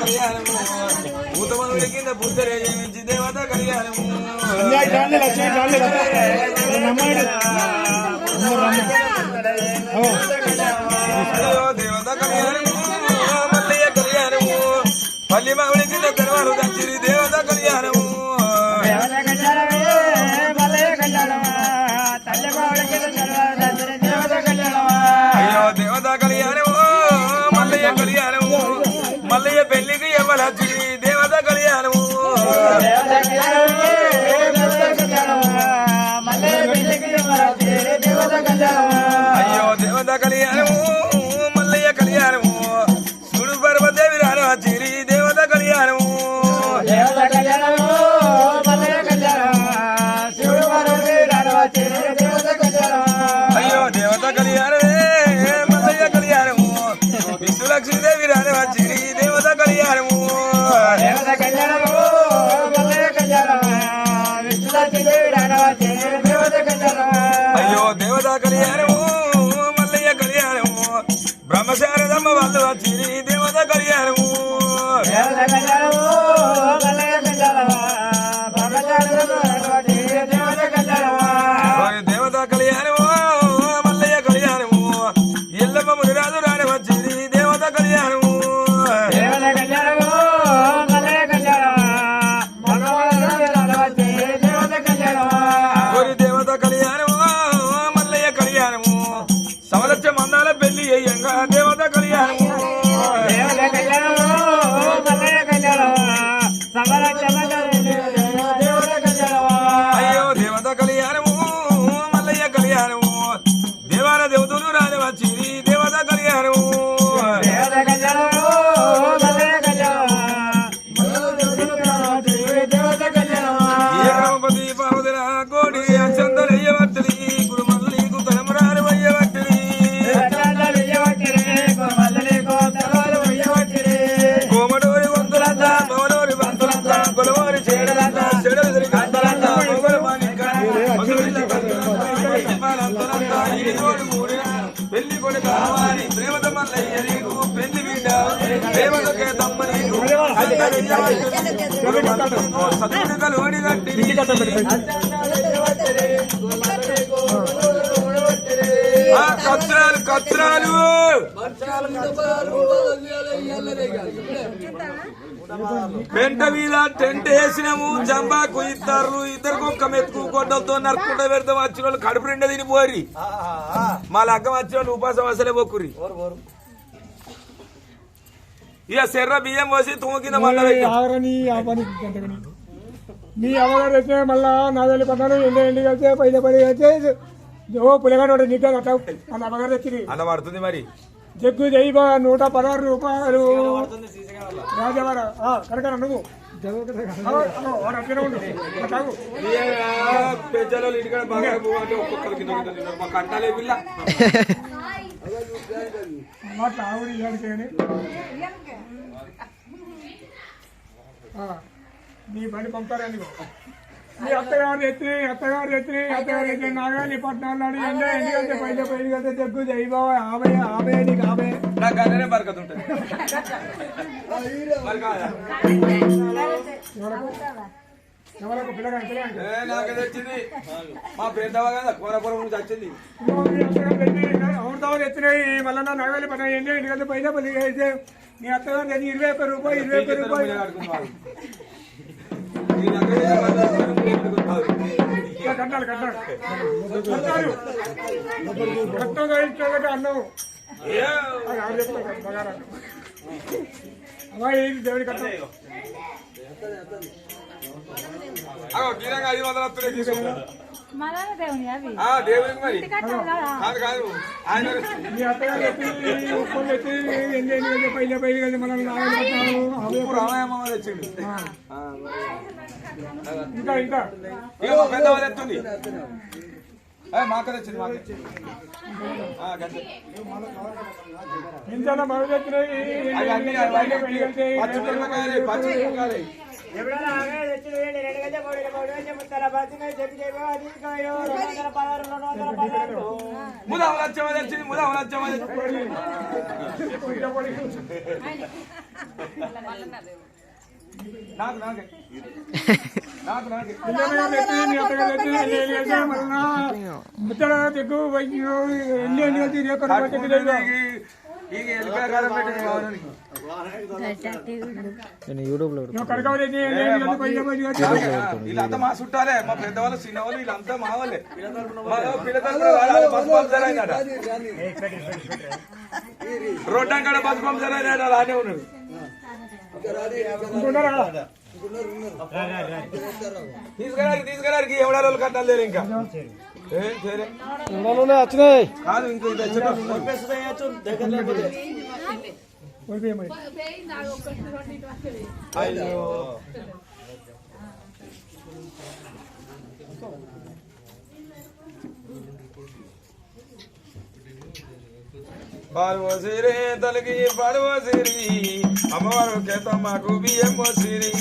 కళ్యాణము భూతమనుడి కింద పుత్తరే జయించి దేవత కళ్యాణము దేవత కళ్యాణము మల్లయ్య కళ్యాణము పల్లి మగుడి కింద తెరవారు దచ్చిరి దేవత కళ్యాణము అయ్యో దేవత కళ్యాణము మల్లయ్య కళ్యాణము మల్లయ్య పెళ్లికి ఎవరచ్చిరి దేవత కళ్యాణము అయ్యో దేవత కళ్యాణము మల్లయ్య కళ్యాణము సుడు పర్వదేవి రాను వచ్చిరి దేవత కళ్యాణము అయ్యో దేవత కళ్యాణమే మల్లయ్య కళ్యాణము విష్ణులక్ష్మీదేవి రాని వచ్చిరి దేవత కళ్యాణము అయ్యో దేవత కళ్యాణము మల్లయ్య కళ్యాణము బ్రహ్మశారదమ్మ వాళ్ళు వచ్చిరి దేవత కళ్యాణము దేవత కళ్యాణము మల్లయ్య కళ్యాణము ఎల్లమ్మ మునిరాజు రాని వచ్చిరి దేవత కళ్యాణము దేవత కళ్యాణము మల్లయ్య కళ్యాణము సవలక్ష మందాల పెళ్లి అయ్యంగా దేవత కళ్యాణము అయ్యో దేవత కళ్యాణము మల్లయ్య కళ్యాణము దేవాల దేవతలు రాని వచ్చిరి దేవత కళ్యాణము పార్వతిన కోడి చందరయ్య వట్టలి గురు మల్లికు తలమరాలు అయ్యవట్టలి కోమడోరి వంతులంతా మోడోరి బంతులంతా కొలవారి చెడలంతా చెడలు తిరిగంతలంతా పెళ్లి కొడు కావాలి ప్రేమత మల్లయ్య నీకు పెళ్లి బిడ్డ ప్రేమతకే తమ్మ నీకు సతుడు కలువడి గట్టి కత్రాలు కత్రాలు పెంట మీద టెంట్ వేసినాము జంబాకు ఇద్దరు కుక్క మెతుకు గొడ్డలతో నరుకుంటా పెడతాం వచ్చిన వాళ్ళు కడుపు నిండా తినిపోరి మా లగ్గం వచ్చిన వాళ్ళు ఉపాసం అసలే పోకురి ఇక సెర్ర బియ్యం పోసి తూకింద నీ అవగారు వచ్చే మళ్ళా నా వెళ్ళి పడ్డాను ఎండి కలిసే పైన పడి వచ్చే ఓ పులిగాడు నీకు అట్లా మన అవగారు వచ్చింది అన్న పడుతుంది మరి జగ్గు జైబ 116 రూపాయలు రాజవాడ కరెక్ట్ నువ్వు పెద్దలు ఇంటికాడ బాగా అంటే ఒక్కొక్కరు కింద మా కంటాలే పిల్ల ఆవిడ నీ బండి పంపారని నీ అత్తగారు ఎత్తి నాగాని పట్నాడు ఎందుకంటే పైన కలితే జగ్గు జైబావ ఆమె నీకు ఆమె నాకు అన్ననే బరకత ఉంటుంది ఎవరకు పిల్లగా నాకే తెచ్చింది మా పెద్దవా కదా కూరపురం నుంచి వచ్చింది అవుతావు ఎత్తినాయి మళ్ళీ నా నగలి పట్టిన ఎందుకంటే పైన పది అయితే నీ అత్తగారు 20 రూపాయలు కట్టాలి అన్నం అమ్మాయి దేవుడి కట్ట గీరంగా 500 తీసుకున్నా దేవుడికి మరి కాదు కాదు ఆయన పైన మనం రామాయమ్మ తెచ్చిండు ఇంకా పెద్ద వాళ్ళు ఎత్తుంది మాకు తెచ్చింది ఇంత బాగా పచ్చిమిరపకాయలు ముదాం లచ్చమ్మ తెచ్చింది ముదాం లచ్చమ్మ నాకు నాకే నాకు నాకే ಈಗ ಎಲ್ಕಾಗಾರ ಬೆಟ್ಟಿಗೆ ಬಾವನಿಗೆ వీళ్ళంతా మా చుట్టాలే మా పెద్దవాళ్ళు చిన్నవాళ్ళు వీళ్ళంతా మా వాళ్ళే రోడ్డు కాడ బస్ పంపుతారా అలానే ఉన్నది తీసుకురానికి ఎవడ రోజులు కట్టాలి లేదు ఇంకా వచ్చినాయి కాదు ఇంకో అయ్యో పాలు సిరి తలకి పాడు సిరి అమ్మవారు కేతమ్మకు బియ్యం సిరి